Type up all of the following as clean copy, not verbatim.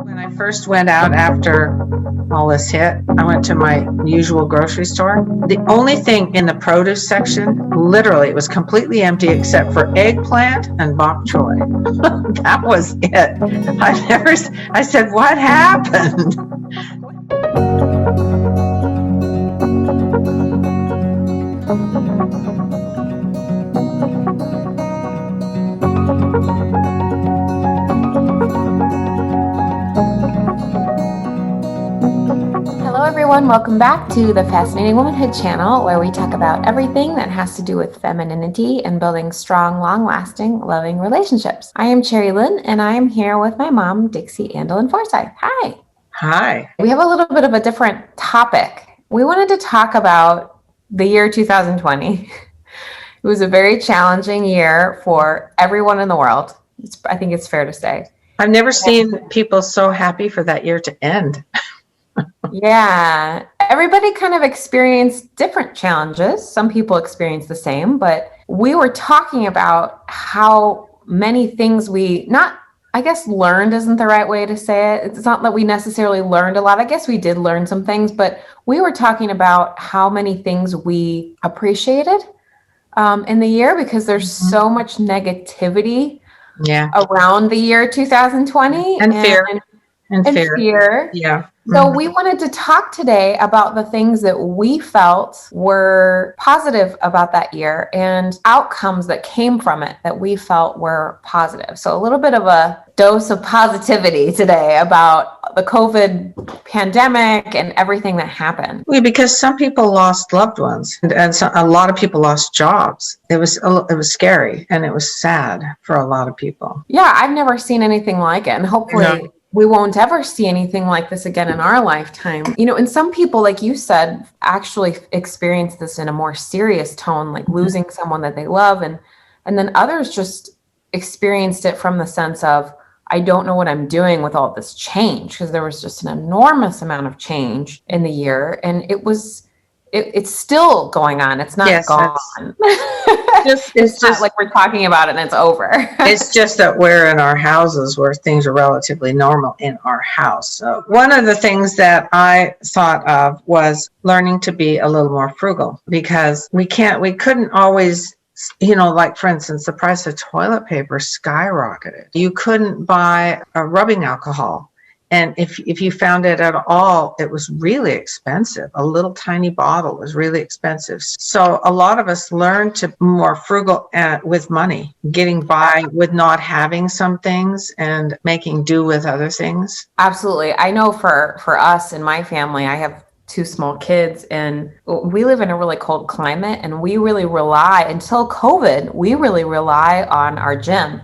When I first went out after all this hit, I went to my usual grocery store. The only thing in the produce section, literally, it was completely empty except for eggplant and bok choy. That was it. I said, what happened? Hello everyone, welcome back to the Fascinating Womanhood channel, where we talk about everything that has to do with femininity and building strong, long-lasting, loving relationships. I am Cherry Lynn, and I am here with my mom, Dixie Andelin Forsyth. Hi. Hi. We have a little bit of a different topic. We wanted to talk about the year 2020. It was a very challenging year for everyone in the world. I think it's fair to say. I've never seen people so happy for that year to end. Yeah, everybody kind of experienced different challenges. Some people experienced the same, but we were talking about how many things learned isn't the right way to say it. It's not that we necessarily learned a lot. I guess we did learn some things, but we were talking about how many things we appreciated in the year, because there's so much negativity around the year 2020 and fear. And fear. Yeah. So we wanted to talk today about the things that we felt were positive about that year and outcomes that came from it that we felt were positive. So a little bit of a dose of positivity today about the COVID pandemic and everything that happened. Because some people lost loved ones, and a lot of people lost jobs. It was scary, and it was sad for a lot of people. Yeah, I've never seen anything like it, and hopefully we won't ever see anything like this again in our lifetime. And some people, like you said, actually experience this in a more serious tone, like losing someone that they love. And then others just experienced it from the sense of, I don't know what I'm doing with all this change, because there was just an enormous amount of change in the year. And it's still going on. It's not gone. It's not like we're talking about it and it's over. It's just that we're in our houses where things are relatively normal in our house. So one of the things that I thought of was learning to be a little more frugal, because we couldn't always, like for instance, the price of toilet paper skyrocketed. You couldn't buy a rubbing alcohol. And if you found it at all, it was really expensive. A little tiny bottle was really expensive. So a lot of us learned to be more frugal with money, getting by with not having some things and making do with other things. Absolutely. I know for us in my family, I have 2 small kids, and we live in a really cold climate, and until COVID, we really rely on our gym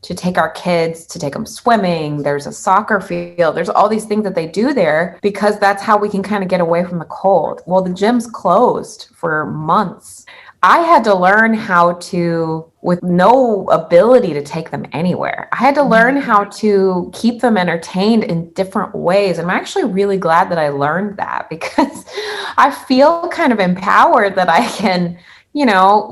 to take our kids, to take them swimming. There's a soccer field. There's all these things that they do there, because that's how we can kind of get away from the cold. Well, the gym's closed for months. I had to learn how to, with no ability to take them anywhere, I had to learn how to keep them entertained in different ways. And I'm actually really glad that I learned that, because I feel kind of empowered that I can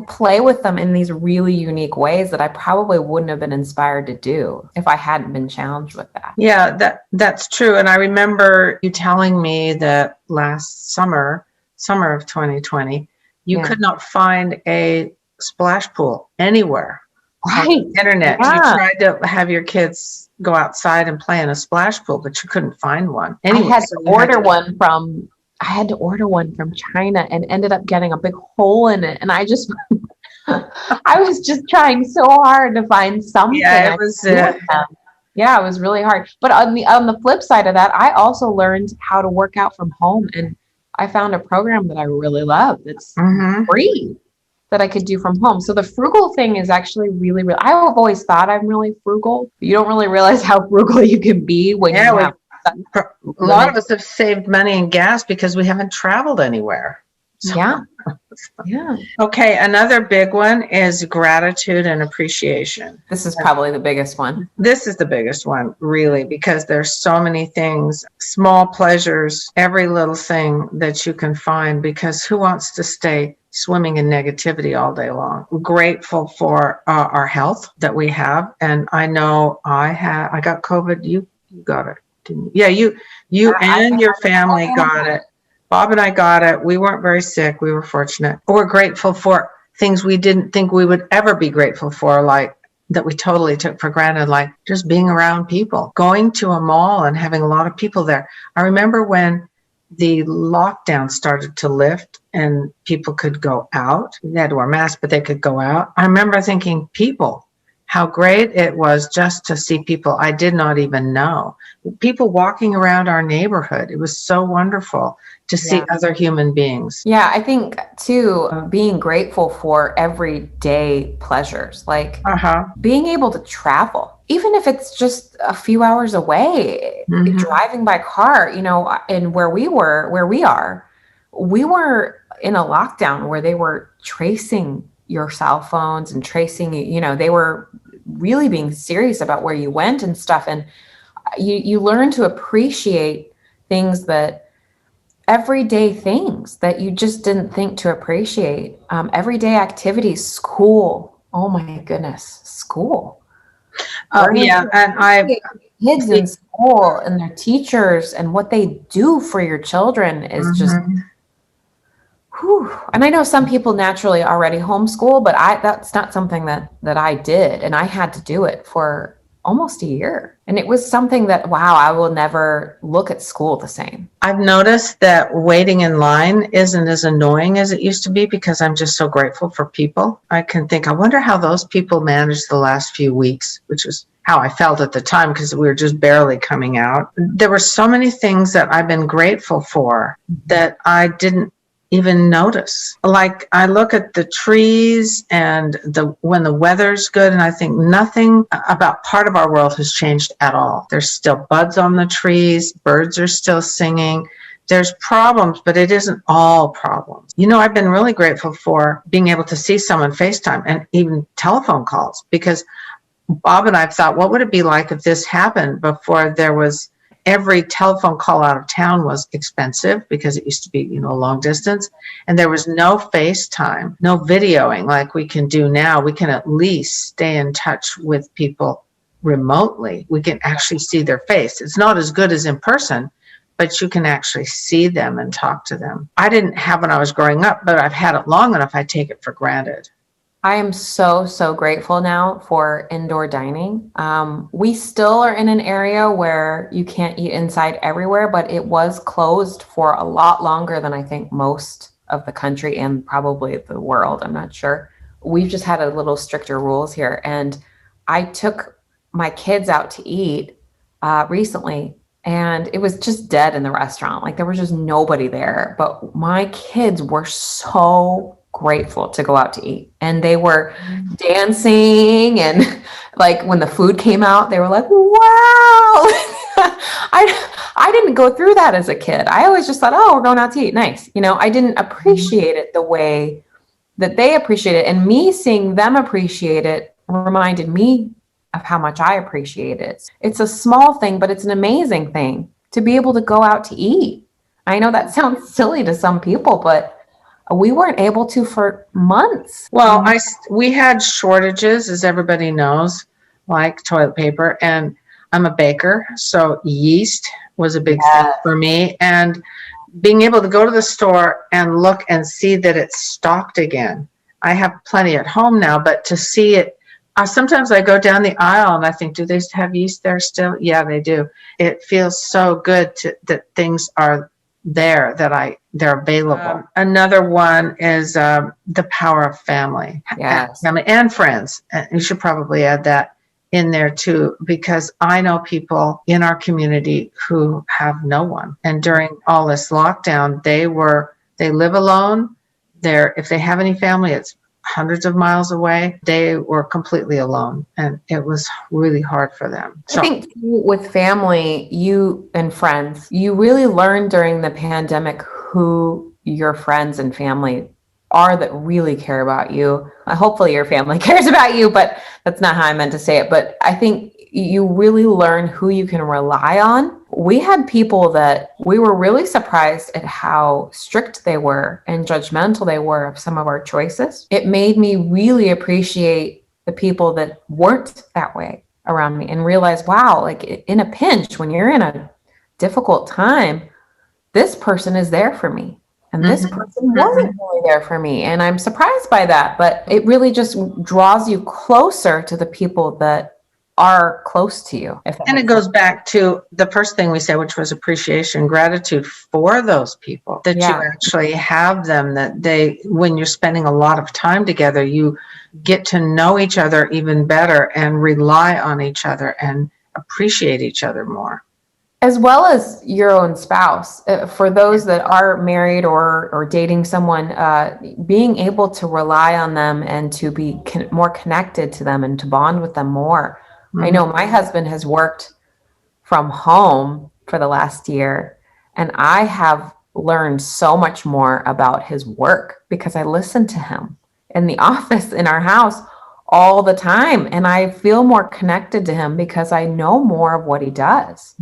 play with them in these really unique ways that I probably wouldn't have been inspired to do if I hadn't been challenged with that. Yeah, that's true. And I remember you telling me that last summer of 2020, you could not find a splash pool anywhere on the internet. Yeah. You tried to have your kids go outside and play in a splash pool, but you couldn't find one. Anyway, I had to order one from China and ended up getting a big hole in it. And I was just trying so hard to find something. Yeah, it was really hard. But on the flip side of that, I also learned how to work out from home. And I found a program that I really love that's free that I could do from home. So the frugal thing is actually really, really, I've always thought I'm really frugal. But you don't really realize how frugal you can be when you have. A lot of us have saved money and gas because we haven't traveled anywhere. So. Yeah. Okay. Another big one is gratitude and appreciation. This is probably the biggest one. This is the biggest one, really, because there's so many things, small pleasures, every little thing that you can find, because who wants to stay swimming in negativity all day long? We're grateful for our health that we have. And I know I got COVID. You got it. didn't you? Yeah, you and your family got it. Bob and I got it. We weren't very sick. We were fortunate. We're grateful for things we didn't think we would ever be grateful for, like that we totally took for granted, like just being around people, going to a mall and having a lot of people there. I remember when the lockdown started to lift and people could go out. They had to wear masks, but they could go out. I remember thinking, people, how great it was just to see people I did not even know. People walking around our neighborhood. It was so wonderful to see other human beings. Yeah, I think too, being grateful for everyday pleasures, like being able to travel, even if it's just a few hours away, driving by car, you know, and where we are, we were in a lockdown where they were tracing your cell phones and tracing, you know, they were really being serious about where you went and stuff. And you learn to appreciate things everyday things that you just didn't think to appreciate. Everyday activities, school. Oh my goodness, school. Yeah, and kids in school and their teachers and what they do for your children is just. Whew. And I know some people naturally already homeschool, but that's not something that I did, and I had to do it for almost a year. And it was something that, wow, I will never look at school the same. I've noticed that waiting in line isn't as annoying as it used to be because I'm just so grateful for people. I can think, I wonder how those people managed the last few weeks, which was how I felt at the time because we were just barely coming out. There were so many things that I've been grateful for that I didn't even notice. Like I look at the trees and when the weather's good, and I think nothing about part of our world has changed at all. There's still buds on the trees, birds are still singing. There's problems, but it isn't all problems. You know, I've been really grateful for being able to see someone FaceTime and even telephone calls, because Bob and I thought, what would it be like if this happened before there was every telephone call out of town was expensive because it used to be, you know, long distance, and there was no FaceTime, no videoing like we can do now. We can at least stay in touch with people remotely. We can actually see their face. It's not as good as in person, but you can actually see them and talk to them. I didn't have when I was growing up, but I've had it long enough. I take it for granted. I am so grateful now for indoor dining. We still are in an area where you can't eat inside everywhere, but it was closed for a lot longer than I think most of the country and probably the world. I'm not sure. We've just had a little stricter rules here. And I took my kids out to eat recently, and it was just dead in the restaurant. Like there was just nobody there, but my kids were so grateful to go out to eat, and they were dancing, and like when the food came out they were like, wow. I didn't go through that as a kid. I always just thought, oh, we're going out to eat, nice. You know, I didn't appreciate it the way that they appreciate it, and me seeing them appreciate it reminded me of how much I appreciate it. It's a small thing, but it's an amazing thing to be able to go out to eat. I know that sounds silly to some people, but we weren't able to for months. Well, we had shortages, as everybody knows, like toilet paper, and I'm a baker, so yeast was a big thing for me. And being able to go to the store and look and see that it's stocked again. I have plenty at home now, but to see it, sometimes I go down the aisle and I think, do they have yeast there still? Yeah, they do. It feels so good that things are there, that they're available. Another one is the power of family. Yes. Family and friends. And you should probably add that in there too, because I know people in our community who have no one. And during all this lockdown, they live alone. If they have any family, it's hundreds of miles away. They were completely alone, and it was really hard for them. So, I think with family, you and friends, you really learn during the pandemic who your friends and family are that really care about you. Hopefully your family cares about you, but that's not how I meant to say it. But I think you really learn who you can rely on. We had people that we were really surprised at how strict they were and judgmental they were of some of our choices. It made me really appreciate the people that weren't that way around me and realize, wow, like in a pinch, when you're in a difficult time, this person is there for me. And this person wasn't really there for me. And I'm surprised by that. But it really just draws you closer to the people that are close to you. And it goes back to the first thing we said, which was appreciation, gratitude for those people, that you actually have them, that when you're spending a lot of time together, you get to know each other even better and rely on each other and appreciate each other more. As well as your own spouse. For those that are married or dating someone, being able to rely on them and to be more connected to them and to bond with them more. I know my husband has worked from home for the last year, and I have learned so much more about his work because I listen to him in the office in our house all the time. And I feel more connected to him because I know more of what he does.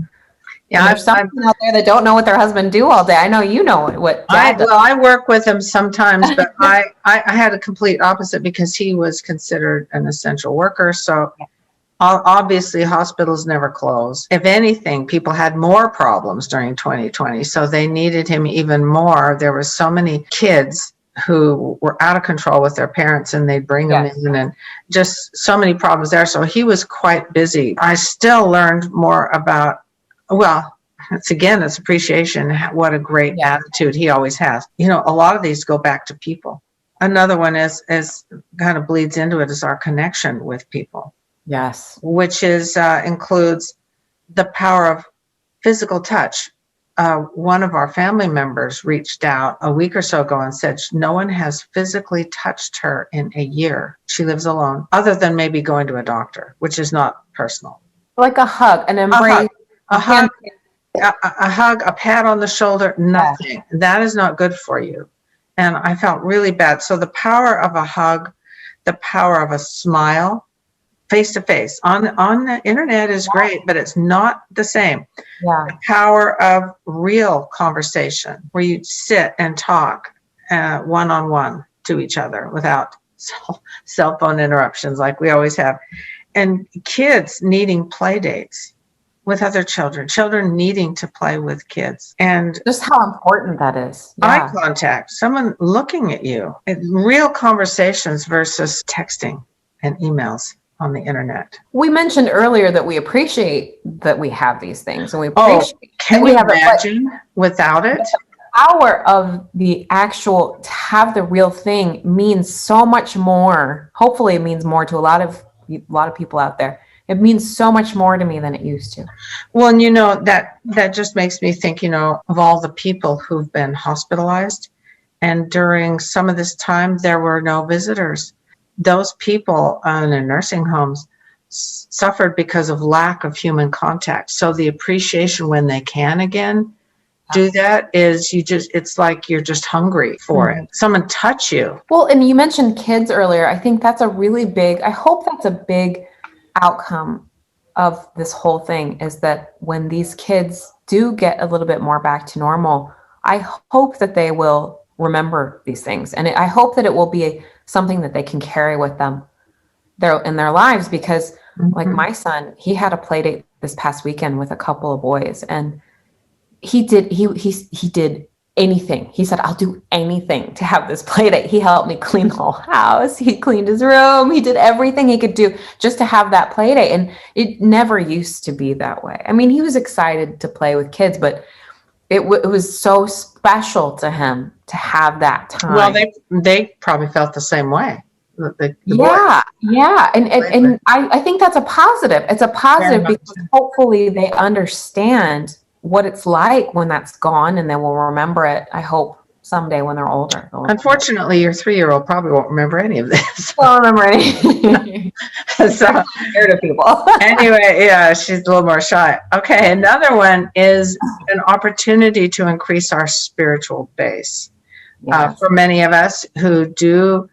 Yeah, there's some out there that don't know what their husband do all day. I know you know what Dad does. Well, I work with him sometimes, but I had a complete opposite because he was considered an essential worker. So obviously hospitals never close. If anything, people had more problems during 2020. So they needed him even more. There were so many kids who were out of control with their parents, and they'd bring them in, and just so many problems there. So he was quite busy. I still learned more about, well, it's appreciation. What a great attitude he always has. You know, a lot of these go back to people. Another one is kind of bleeds into it, is our connection with people. Yes. Which includes the power of physical touch. One of our family members reached out a week or so ago and said no one has physically touched her in a year. She lives alone, other than maybe going to a doctor, which is not personal. Like a hug, an embrace. A hug, a pat on the shoulder, nothing. Yeah. That is not good for you. And I felt really bad. So the power of a hug, the power of a smile, face to face on the internet is great, but it's not the same. Yeah. The power of real conversation where you sit and talk one-on-one to each other without cell phone interruptions like we always have. And kids needing play dates with other children needing to play with kids. And just how important that is. Eye contact, someone looking at you, real conversations versus texting and emails on the internet. We mentioned earlier that we appreciate that we have these things, and we appreciate can you imagine without it? The power of the actual, to have the real thing means so much more. Hopefully it means more to a lot of people out there. It means so much more to me than it used to. Well, and you know, that just makes me think, you know, of all the people who've been hospitalized. And during some of this time, there were no visitors. Those people in nursing homes suffered because of lack of human contact. So the appreciation when they can again do that is it's like you're just hungry for it. Someone touch you. Well, and you mentioned kids earlier. I think that's a really big, I hope that's a big outcome of this whole thing, is that when these kids do get a little bit more back to normal, I hope that they will remember these things. And I hope that it will be something that they can carry with them in their lives, because like my son, he had a play date this past weekend with a couple of boys, and he did anything. He said, I'll do anything to have this play date. He helped me clean the whole house. He cleaned his room. He did everything he could do just to have that play date. And it never used to be that way. I mean, he was excited to play with kids, but it was so special to him to have that time. Well, they probably felt the same way. Yeah. And I think that's a positive. It's a positive because hopefully they understand what it's like when that's gone, and they will remember it, I hope, someday when they're older. Unfortunately, your 3-year-old probably won't remember any of this. Won't remember anything. So scared of people. Anyway, yeah, she's a little more shy. Okay, another one is an opportunity to increase our spiritual base. Yes. For many of us who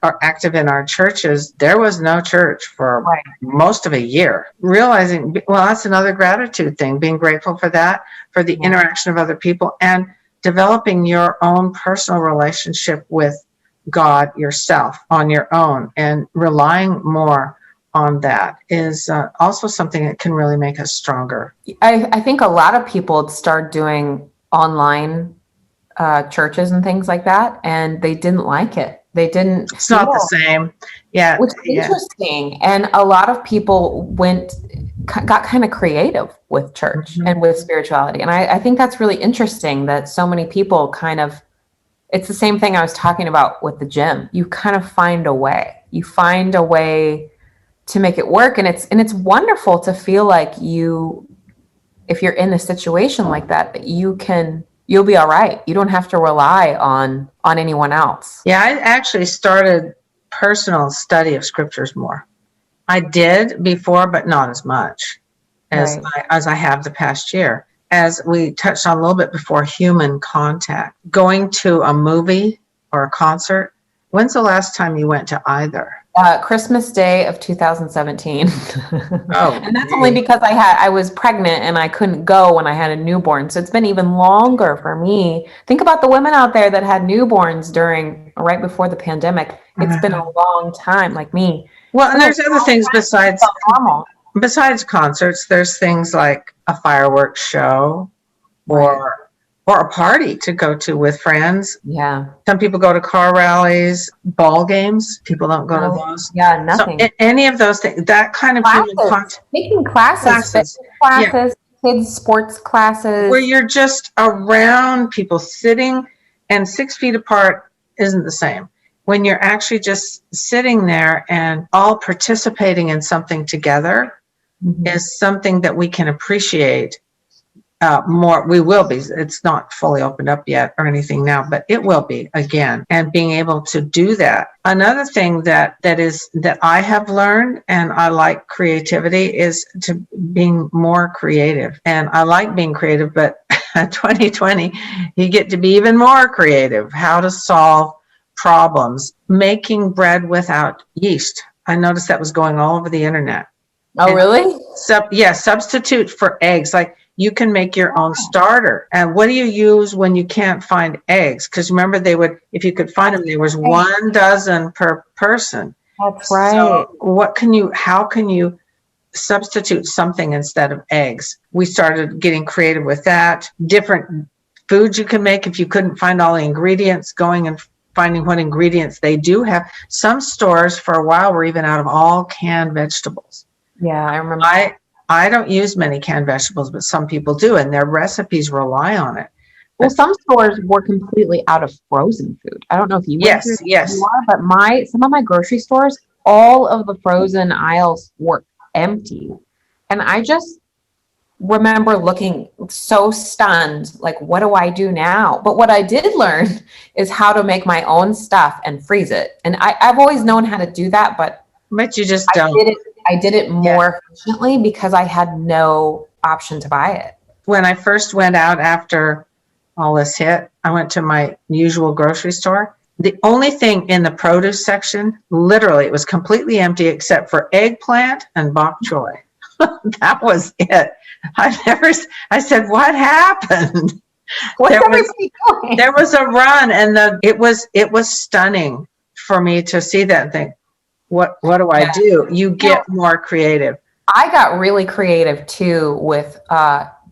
are active in our churches, there was no church for most of a year. Realizing, well, that's another gratitude thing, being grateful for that, for the interaction of other people, and developing your own personal relationship with God yourself on your own, and relying more on that is also something that can really make us stronger. I think a lot of people start doing online churches and things like that, and they didn't like it. They didn't It's not the feel, same. Yeah. which is Yeah. interesting. And a lot of people got kind of creative with church Mhm. and with spirituality. And I think that's really interesting that so many people kind of, it's the same thing I was talking about with the gym. You kind of find a way. You find a way to make it work. And it's wonderful to feel like if you're in a situation like that, you'll be all right. You don't have to rely on anyone else. Yeah, I actually started personal study of scriptures more. I did before, but not as much as Right. as I have the past year. As we touched on a little bit before, human contact. Going to a movie or a concert. When's the last time you went to either? Christmas Day of 2017. Oh, And that's only because I was pregnant and I couldn't go when I had a newborn. So it's been even longer for me. Think about the women out there that had newborns right before the pandemic. It's been a long time, like me. Well, and there's other things besides Normal. concerts. There's things like a fireworks show or a party to go to with friends. Yeah. Some people go to car rallies, ball games. People don't go to those. Yeah, nothing. So any of those things, that kind of human contact. Taking classes, fitness classes, kids sports classes. Where you're just around people sitting and 6 feet apart isn't the same. When you're actually just sitting there and all participating in something together is something that we can appreciate more. We will be. It's not fully opened up yet or anything now, but it will be again. And being able to do that. Another thing that I have learned, and I like creativity, is to being more creative. And I like being creative, but 2020, you get to be even more creative. How to solve problems. Making bread without yeast. I noticed that was going all over the internet. Oh, really? Substitute for eggs. Like, you can make your own starter. And what do you use when you can't find eggs? Because remember, if you could find them, there was 1 dozen per person. That's right. So how can you substitute something instead of eggs? We started getting creative with that. Different foods you can make if you couldn't find all the ingredients, going and finding what ingredients they do have. Some stores for a while were even out of all canned vegetables. Yeah, I remember. I don't use many canned vegetables, but some people do, and their recipes rely on it. Well, some stores were completely out of frozen food. I don't know if you went through yes. but some of my grocery stores, all of the frozen aisles were empty. And I just remember looking so stunned, like, what do I do now? But what I did learn is how to make my own stuff and freeze it. And I've always known how to do that, but you just don't. I did it more efficiently because I had no option to buy it. When I first went out after all this hit, I went to my usual grocery store. The only thing in the produce section, literally, it was completely empty except for eggplant and bok choy. That was it. I said, what happened? There was a run, and it was stunning for me to see that and think, what do I do? You get more creative. I got really creative too with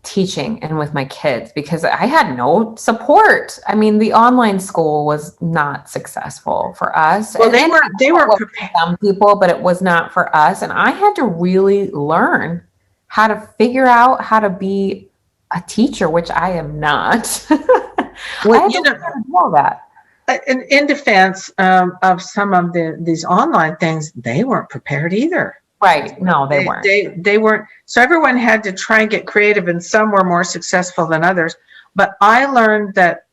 teaching and with my kids because I had no support. I mean, the online school was not successful for us. Well, they were prepared. Some people, but it was not for us. And I had to really learn how to figure out how to be a teacher, which I am not. Well, I had to learn how to do all that. In defense of some of these online things, they weren't prepared either. Right. No, they weren't. They weren't. So everyone had to try and get creative, and some were more successful than others. But I learned that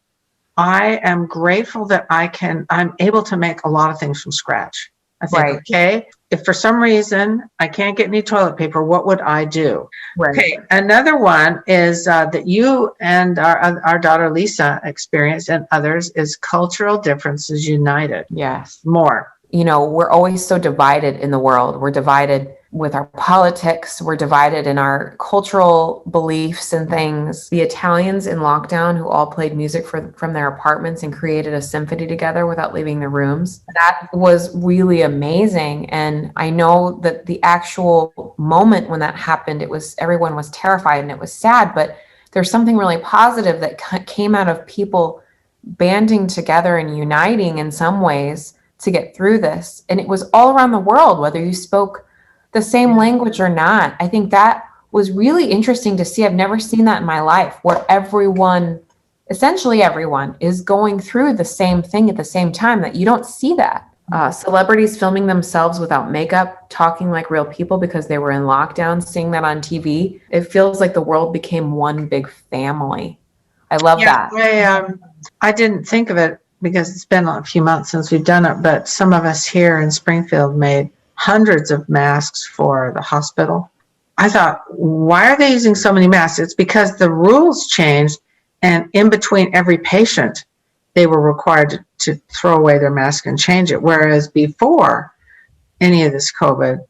I am grateful that I'm able to make a lot of things from scratch. I think, okay, if for some reason I can't get any toilet paper, what would I do? Right. Okay, another one is that you and our daughter Lisa experienced, and others, is cultural differences united. Yes. More. You know, we're always so divided in the world. We're divided with our politics. We're divided in our cultural beliefs and things. The Italians in lockdown who all played music from their apartments and created a symphony together without leaving their rooms. That was really amazing. And I know that the actual moment when that happened, everyone was terrified and it was sad, but there's something really positive that came out of people banding together and uniting in some ways to get through this. And it was all around the world, whether you spoke the same language or not. I think that was really interesting to see. I've never seen that in my life, where essentially everyone is going through the same thing at the same time, that you don't see that. Celebrities filming themselves without makeup, talking like real people because they were in lockdown, seeing that on TV. It feels like the world became one big family. I love that. I didn't think of it because it's been a few months since we've done it, but some of us here in Springfield made hundreds of masks for the hospital. I thought, why are they using so many masks? It's because the rules changed, and in between every patient, they were required to throw away their mask and change it. Whereas before any of this COVID,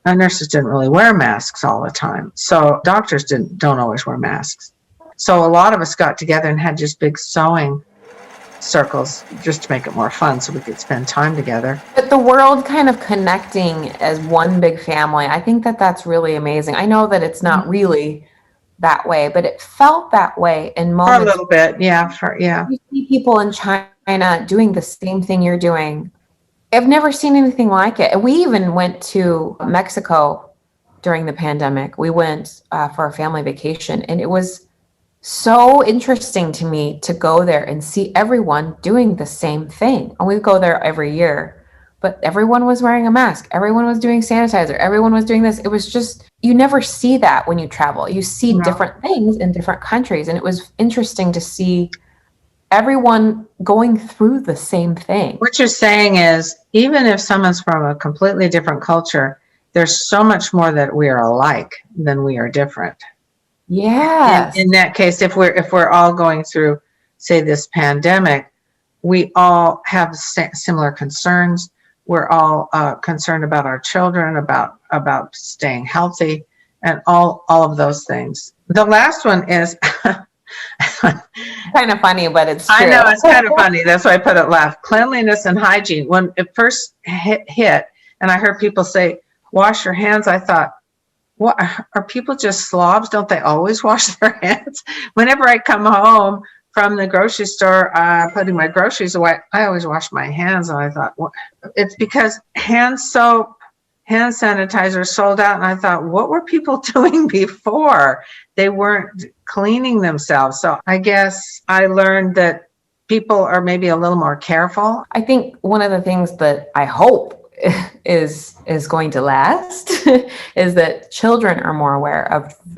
nurses didn't really wear masks all the time. So doctors don't always wear masks. So a lot of us got together and had just big sewing circles just to make it more fun so we could spend time together. But the world kind of connecting as one big family, I think that that's really amazing. I know that it's not really that way, but it felt that way in moments. For a little bit, yeah. You see people in China doing the same thing you're doing. I've never seen anything like it. And we even went to Mexico during the pandemic. We went for a family vacation, and it was so interesting to me to go there and see everyone doing the same thing. And we go there every year, but everyone was wearing a mask. Everyone was doing sanitizer. Everyone was doing this. It was just, you never see that when you travel. You see different things in different countries. And it was interesting to see everyone going through the same thing. What you're saying is, even if someone's from a completely different culture, there's so much more that we are alike than we are different. Yeah. In that case, if we're all going through, say, this pandemic, we all have similar concerns. We're all concerned about our children, about staying healthy, and all of those things. The last one is kind of funny, but it's true. I know, it's kind of funny. That's why I put it last. Cleanliness and hygiene. When it first hit, and I heard people say, "Wash your hands," I thought, what, are people just slobs? Don't they always wash their hands? Whenever I come home from the grocery store, putting my groceries away, I always wash my hands. And I thought, well, it's because hand soap, hand sanitizer sold out. And I thought, what were people doing before? They weren't cleaning themselves. So I guess I learned that people are maybe a little more careful. I think one of the things that I hope is going to last is that children are more aware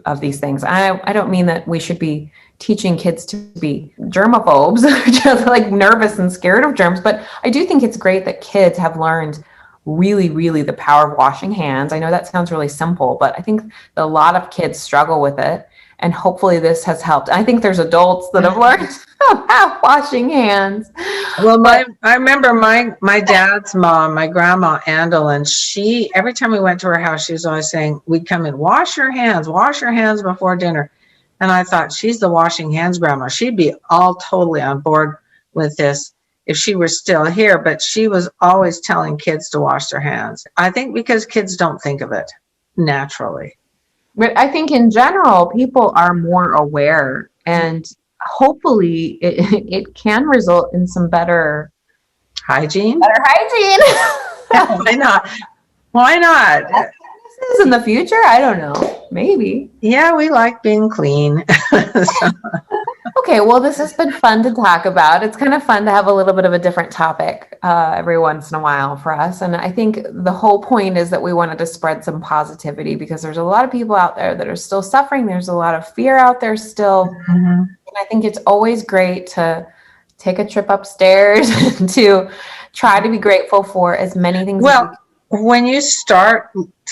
of these things. I don't mean that we should be teaching kids to be germaphobes, just like nervous and scared of germs, but I do think it's great that kids have learned really, really the power of washing hands. I know that sounds really simple, but I think a lot of kids struggle with it. And hopefully this has helped. I think there's adults that have learned about washing hands. Well, I remember my dad's mom, my grandma Andel, and she, every time we went to her house, she was always saying, we'd come in, wash your hands before dinner. And I thought, she's the washing hands grandma. She'd be all totally on board with this if she were still here, but she was always telling kids to wash their hands. I think because kids don't think of it naturally. But I think in general, people are more aware, and hopefully it can result in some better hygiene. Why not? Why not? This is in the future. I don't know. Maybe. Yeah, we like being clean. Okay, well, this has been fun to talk about. It's kind of fun to have a little bit of a different topic every once in a while for us. And I think the whole point is that we wanted to spread some positivity because there's a lot of people out there that are still suffering. There's a lot of fear out there still. Mm-hmm. And I think it's always great to take a trip upstairs and to try to be grateful for as many things. Well, when you start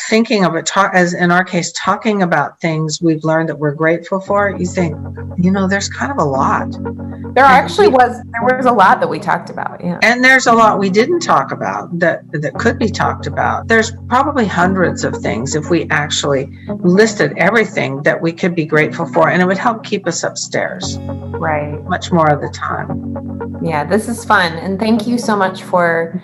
thinking of it, as in our case, talking about things we've learned that we're grateful for, you think, there's kind of a lot. There was a lot that we talked about. Yeah. And there's a lot we didn't talk about that could be talked about. There's probably hundreds of things if we actually listed everything that we could be grateful for, and it would help keep us upstairs. Right. Much more of the time. Yeah, this is fun. And thank you so much for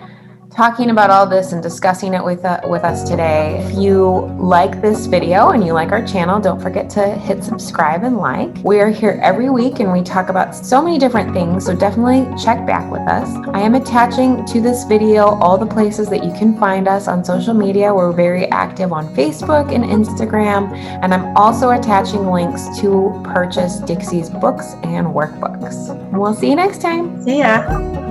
talking about all this and discussing it with us today. If you like this video and you like our channel, don't forget to hit subscribe and like. We are here every week and we talk about so many different things, so definitely check back with us. I am attaching to this video all the places that you can find us on social media. We're very active on Facebook and Instagram, and I'm also attaching links to purchase Dixie's books and workbooks. And we'll see you next time. See ya.